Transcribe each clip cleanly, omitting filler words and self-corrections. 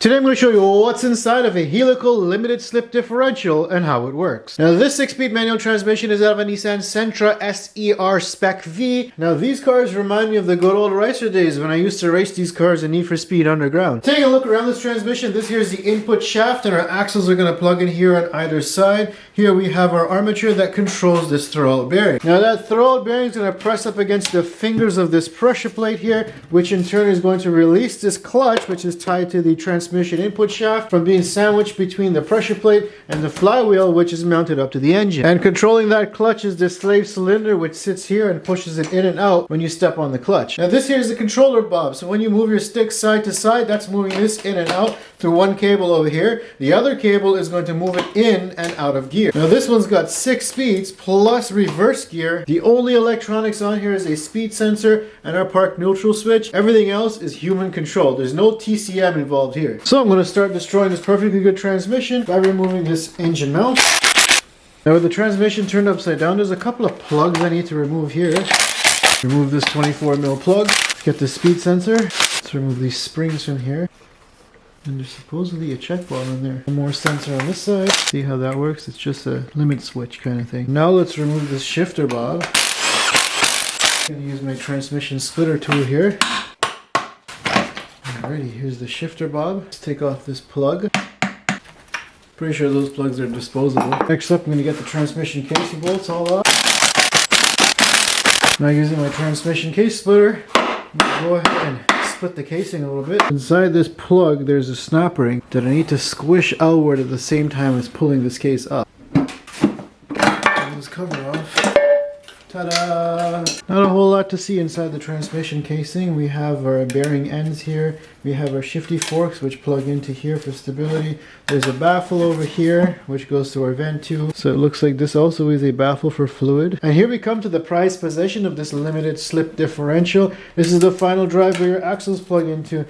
Today I'm going to show you what's inside of a Helical Limited Slip differential and how it works. Now this 6-speed manual transmission is out of a Nissan Sentra SER Spec-V. Now these cars remind me of the good old racer days when I used to race these cars in Need for Speed Underground. Taking a look around this transmission, this here is the input shaft and our axles are going to plug in here on either side. Here we have our armature that controls this throwout bearing. Now that throwout bearing is going to press up against the fingers of this pressure plate here, which in turn is going to release this clutch, which is tied to the transmission input shaft, from being sandwiched between the pressure plate and the flywheel, which is mounted up to the engine. And controlling that clutch is this slave cylinder, which sits here and pushes it in and out when you step on the clutch. Now this here is the controller bob, so when you move your stick side to side, that's moving this in and out through one cable over here. The other cable is going to move it in and out of gear. Now this one's got 6 speeds plus reverse gear. The only electronics on here is a speed sensor and our park neutral switch. Everything else is human controlled. There's no TCM involved here. So I'm going to start destroying this perfectly good transmission by removing this engine mount. Now with the transmission turned upside down, there's a couple of plugs I need to remove here. Remove this 24mm plug. Get the speed sensor. Let's remove these springs from here. And there's supposedly a check valve in there. One more sensor on this side. See how that works? It's just a limit switch kind of thing. Now let's remove this shifter bob. I'm going to use my transmission splitter tool here. Alrighty, here's the shifter bob. Let's take off this plug. Pretty sure those plugs are disposable. Next up, I'm going to get the transmission casing bolts all off. Now using my transmission case splitter, I'm going to go ahead and split the casing a little bit. Inside this plug, there's a snap ring that I need to squish outward at the same time as pulling this case up. Pull this cover off. Ta-da! Not a whole lot to see inside the transmission casing. We have our bearing ends here. We have our shifty forks which plug into here for stability. There's a baffle over here which goes to our vent tube. So it looks like this also is a baffle for fluid. And here we come to the prized possession of this limited slip differential. This is the final drive where your axles plug into.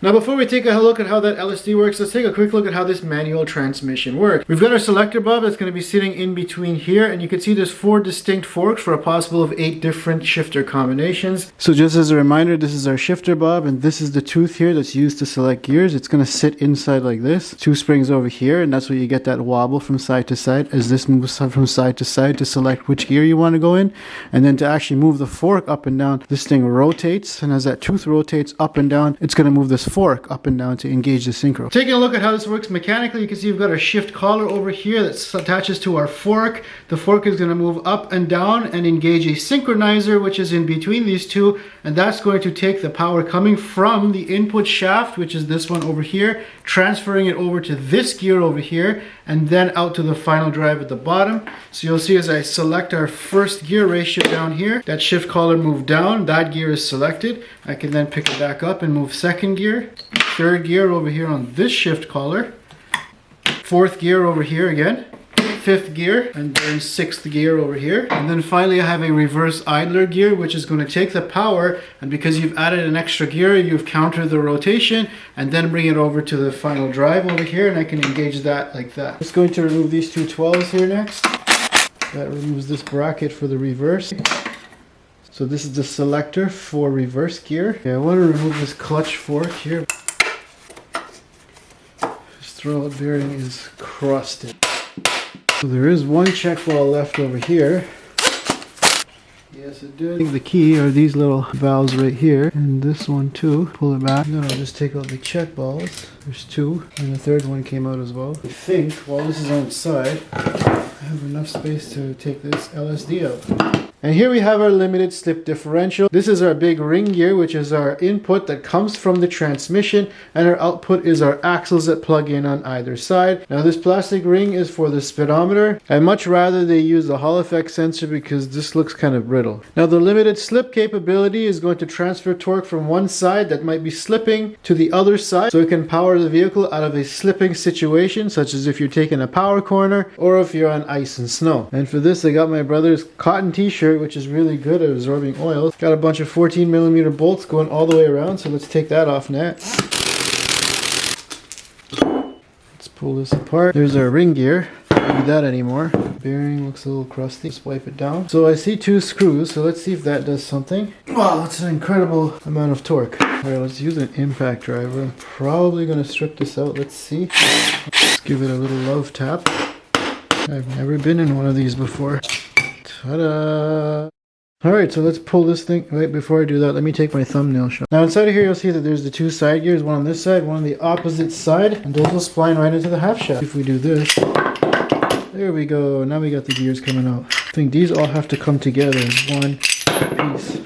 Now before we take a look at how that LSD works, let's take a quick look at how this manual transmission works. We've got our selector bob that's going to be sitting in between here, and you can see there's 4 distinct forks for a possible of 8 different shifter combinations. So just as a reminder, this is our shifter bob, and this is the tooth here that's used to select gears. It's going to sit inside like this. 2 springs over here, and that's where you get that wobble from side to side as this moves from side to side to select which gear you want to go in. And then to actually move the fork up and down, this thing rotates, and as that tooth rotates up and down, it's going to move this fork up and down to engage the synchro. Taking a look at how this works mechanically, you can see we've got our shift collar over here that attaches to our fork. The fork is going to move up and down and engage a synchronizer, which is in between these two, and that's going to take the power coming from the input shaft, which is this one over here, transferring it over to this gear over here, and then out to the final drive at the bottom. So you'll see as I select our first gear ratio down here, that shift collar moved down, that gear is selected. I can then pick it back up and move second gear, third gear over here on this shift collar, fourth gear over here again, fifth gear, and then sixth gear over here. And then finally I have a reverse idler gear, which is going to take the power, and because you've added an extra gear, you've countered the rotation and then bring it over to the final drive over here, and I can engage that like that. Just going to remove these 2 12s here next. That removes this bracket for the reverse. So this is the selector for reverse gear. Okay, I want to remove this clutch fork here. This throwout bearing is crusted. So there is one check valve left over here. Yes, it did. I think the key are these little valves right here, and this one too. Pull it back. Then I'll just take out the check valves. There's 2, and the third one came out as well. I think while this is outside, I have enough space to take this LSD out. And here we have our limited slip differential. This is our big ring gear, which is our input that comes from the transmission, and our output is our axles that plug in on either side. Now this plastic ring is for the speedometer. I'd much rather they use the Hall effect sensor because this looks kind of brittle. Now the limited slip capability is going to transfer torque from one side that might be slipping to the other side, so it can power the vehicle out of a slipping situation, such as if you're taking a power corner or if you're on ice and snow. And for this I got my brother's cotton t-shirt, which is really good at absorbing oil. Got a bunch of 14mm bolts going all the way around, so let's take that off now. Let's pull this apart. There's our ring gear. Don't need that anymore. Bearing looks a little crusty. Just wipe it down. So I see 2 screws, so let's see if that does something. Wow, that's an incredible amount of torque. Alright, let's use an impact driver. I'm probably going to strip this out. Let's see. Let's give it a little love tap. I've never been in one of these before. Ta-da! Alright, so let's pull this thing. Wait, before I do that, let me take my thumbnail shot. Now inside of here you'll see that there's the two side gears, one on this side, one on the opposite side, and those will spline right into the half shaft. If we do this, there we go. Now we got the gears coming out. I think these all have to come together as one piece.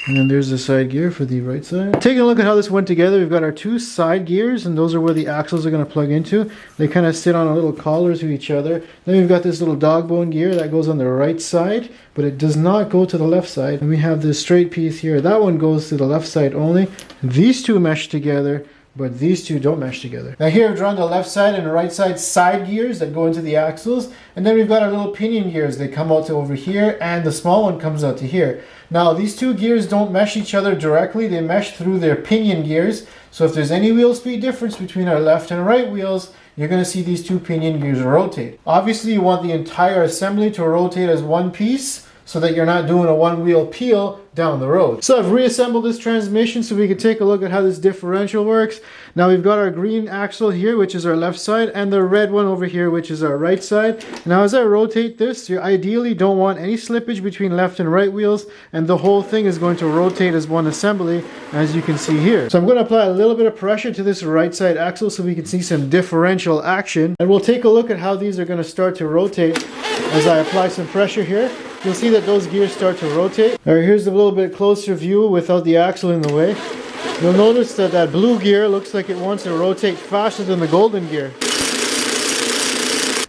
And then there's the side gear for the right side. Taking a look at how this went together, we've got our two side gears, and those are where the axles are going to plug into. They kind of sit on a little collar to each other. Then we've got this little dog bone gear that goes on the right side, but it does not go to the left side. And we have this straight piece here. That one goes to the left side only. These two mesh together, but these two don't mesh together. Now here I've drawn the left side and the right side gears that go into the axles, and then we've got our little pinion gears. They come out to over here, and the small one comes out to here. Now these two gears don't mesh each other directly, they mesh through their pinion gears. So if there's any wheel speed difference between our left and right wheels, you're going to see these two pinion gears rotate. Obviously you want the entire assembly to rotate as one piece, so that you're not doing a one wheel peel down the road. So I've reassembled this transmission so we can take a look at how this differential works. Now we've got our green axle here, which is our left side, and the red one over here, which is our right side. Now as I rotate this, you ideally don't want any slippage between left and right wheels, and the whole thing is going to rotate as one assembly, as you can see here. So I'm going to apply a little bit of pressure to this right side axle so we can see some differential action, and we'll take a look at how these are going to start to rotate as I apply some pressure here. You'll see that those gears start to rotate. Alright, here's a little bit closer view without the axle in the way. You'll notice that that blue gear looks like it wants to rotate faster than the golden gear.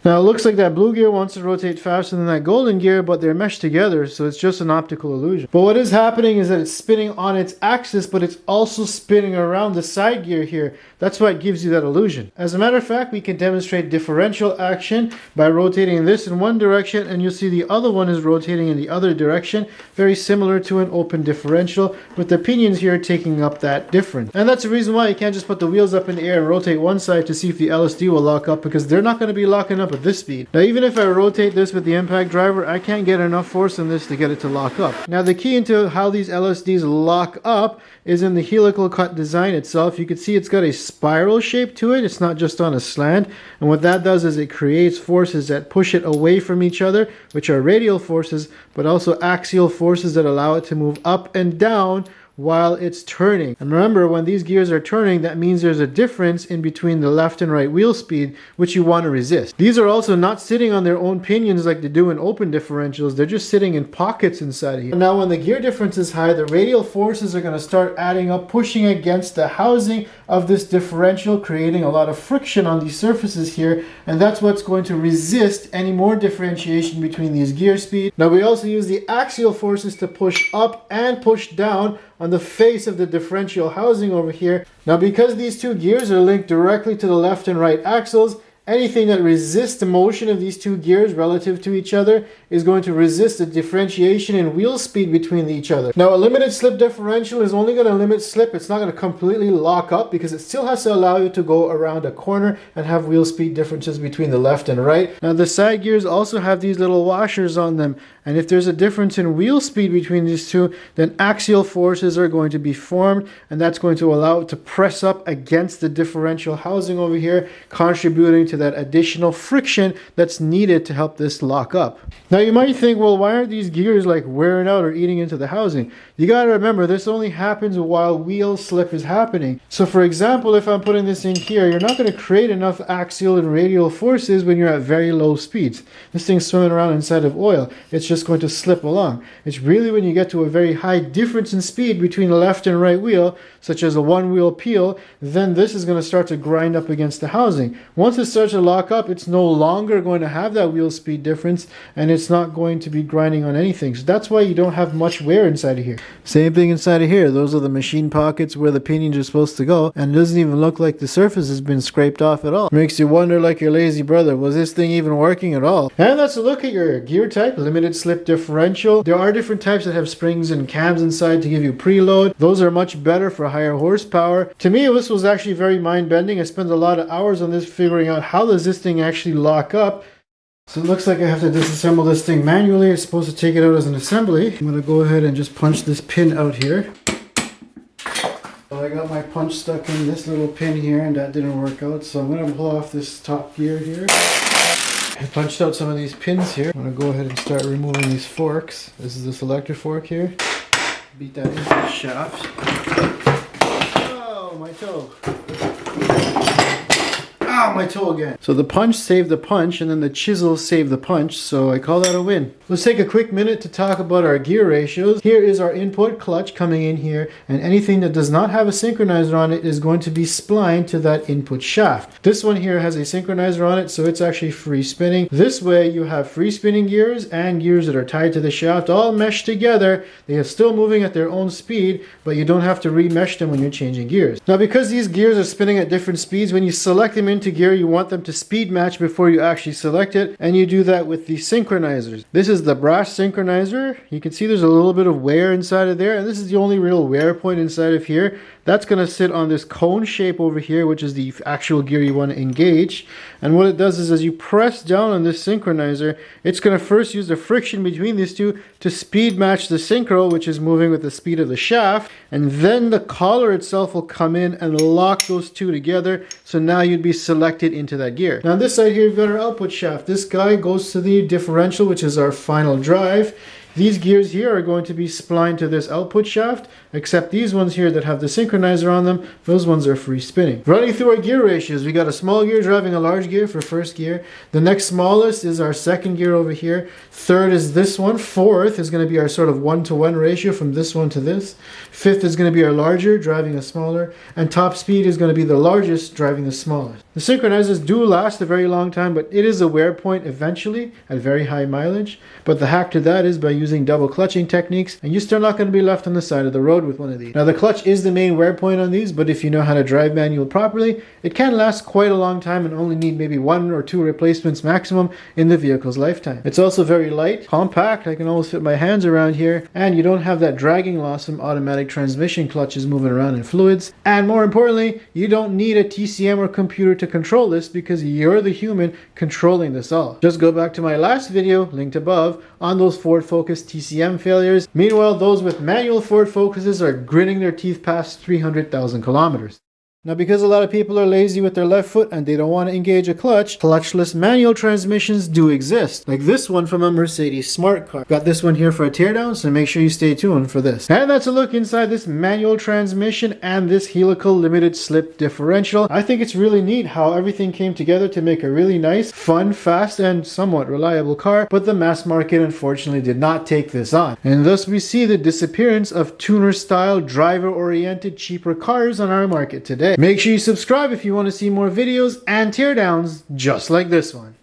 Now it looks like that blue gear wants to rotate faster than that golden gear, but they're meshed together, so it's just an optical illusion. But what is happening is that it's spinning on its axis, but it's also spinning around the side gear here. That's why it gives you that illusion. As a matter of fact, we can demonstrate differential action by rotating this in one direction, and you'll see the other one is rotating in the other direction, very similar to an open differential, with the pinions here taking up that difference. And that's the reason why you can't just put the wheels up in the air and rotate one side to see if the LSD will lock up, because they're not going to be locking up at this speed. Now even if I rotate this with the impact driver, I can't get enough force in this to get it to lock up. Now the key into how these LSDs lock up is in the helical cut design itself. You can see it's got a spiral shape to it. It's not just on a slant, and what that does is it creates forces that push it away from each other, which are radial forces, but also axial forces that allow it to move up and down while it's turning. And remember, when these gears are turning, that means there's a difference in between the left and right wheel speed, which you want to resist. These are also not sitting on their own pinions like they do in open differentials. They're just sitting in pockets inside of here. Now when the gear difference is high, the radial forces are going to start adding up, pushing against the housing of this differential, creating a lot of friction on these surfaces here, and that's what's going to resist any more differentiation between these gear speeds. Now we also use the axial forces to push up and push down on the face of the differential housing over here. Now because these two gears are linked directly to the left and right axles, anything that resists the motion of these two gears relative to each other is going to resist the differentiation in wheel speed between each other. Now a limited slip differential is only going to limit slip. It's not going to completely lock up because it still has to allow you to go around a corner and have wheel speed differences between the left and right. Now the side gears also have these little washers on them, and if there's a difference in wheel speed between these two, then axial forces are going to be formed, and that's going to allow it to press up against the differential housing over here, contributing to that additional friction that's needed to help this lock up. Now you might think, well, why aren't these gears like wearing out or eating into the housing? You got to remember, this only happens while wheel slip is happening. So for example, if I'm putting this in here, you're not going to create enough axial and radial forces when you're at very low speeds. This thing's swimming around inside of oil. It's just going to slip along. It's really when you get to a very high difference in speed between the left and right wheel, such as a one wheel peel, then this is going to start to grind up against the housing. Once it starts to lock up, it's no longer going to have that wheel speed difference, and it's not going to be grinding on anything. So that's why you don't have much wear inside of here. Same thing inside of here. Those are the machine pockets where the pinions are supposed to go, and it doesn't even look like the surface has been scraped off at all. Makes you wonder, like your lazy brother, was this thing even working at all? And that's a look at your gear type, limited slip differential. There are different types that have springs and cams inside to give you preload. Those are much better for higher horsepower. To me, this was actually very mind-bending. I spent a lot of hours on this figuring out how does this thing actually lock up. So it looks like I have to disassemble this thing manually. I'm supposed to take it out as an assembly. I'm going to go ahead and just punch this pin out here. So I got my punch stuck in this little pin here and that didn't work out. So I'm going to pull off this top gear here. I punched out some of these pins here. I'm going to go ahead and start removing these forks. This is the selector fork here. Beat that into the shaft. Oh, my toe. Ow, my toe again. So the punch saved the punch and then the chisel saved the punch, so I call that a win. Let's take a quick minute to talk about our gear ratios. Here is our input clutch coming in here, and anything that does not have a synchronizer on it is going to be splined to that input shaft. This one here has a synchronizer on it, so it's actually free spinning. This way you have free spinning gears and gears that are tied to the shaft all meshed together. They are still moving at their own speed, but you don't have to remesh them when you're changing gears. Now because these gears are spinning at different speeds, when you select them into gear, you want them to speed match before you actually select it, and you do that with the synchronizers. This is the brass synchronizer. You can see there's a little bit of wear inside of there, and this is the only real wear point inside of here. That's going to sit on this cone shape over here, which is the actual gear you want to engage. And what it does is as you press down on this synchronizer, it's going to first use the friction between these two to speed match the synchro, which is moving with the speed of the shaft. And then the collar itself will come in and lock those two together. So now you'd be selected into that gear. Now on this side here, we've got our output shaft. This guy goes to the differential, which is our final drive. These gears here are going to be splined to this output shaft, except these ones here that have the synchronizer on them, those ones are free spinning. Running through our gear ratios, we got a small gear driving a large gear for first gear. The next smallest is our second gear over here. Third is this one. Fourth is going to be our sort of 1-to-1 ratio from this one to this. Fifth is going to be our larger, driving a smaller. And top speed is going to be the largest, driving the smallest. The synchronizers do last a very long time, but it is a wear point eventually at very high mileage. But the hack to that is by using double clutching techniques, and you're still not going to be left on the side of the road with one of these. Now the clutch is the main wear point on these, but if you know how to drive manual properly, it can last quite a long time and only need maybe 1 or 2 replacements maximum in the vehicle's lifetime. It's also very light, compact, I can almost fit my hands around here, and you don't have that dragging loss from automatic transmission clutches moving around in fluids. And more importantly, you don't need a TCM or computer to control this because you're the human controlling this all. Just go back to my last video, linked above, on those Ford Focus TCM failures. Meanwhile, those with manual Ford Focuses are gritting their teeth past 300,000 kilometers. Now because a lot of people are lazy with their left foot and they don't want to engage a clutch, clutchless manual transmissions do exist. Like this one from a Mercedes smart car. Got this one here for a teardown, so make sure you stay tuned for this. And that's a look inside this manual transmission and this Helical Limited Slip differential. I think it's really neat how everything came together to make a really nice, fun, fast, and somewhat reliable car, but the mass market unfortunately did not take this on. And thus we see the disappearance of tuner-style, driver-oriented, cheaper cars on our market today. Make sure you subscribe if you want to see more videos and teardowns just like this one.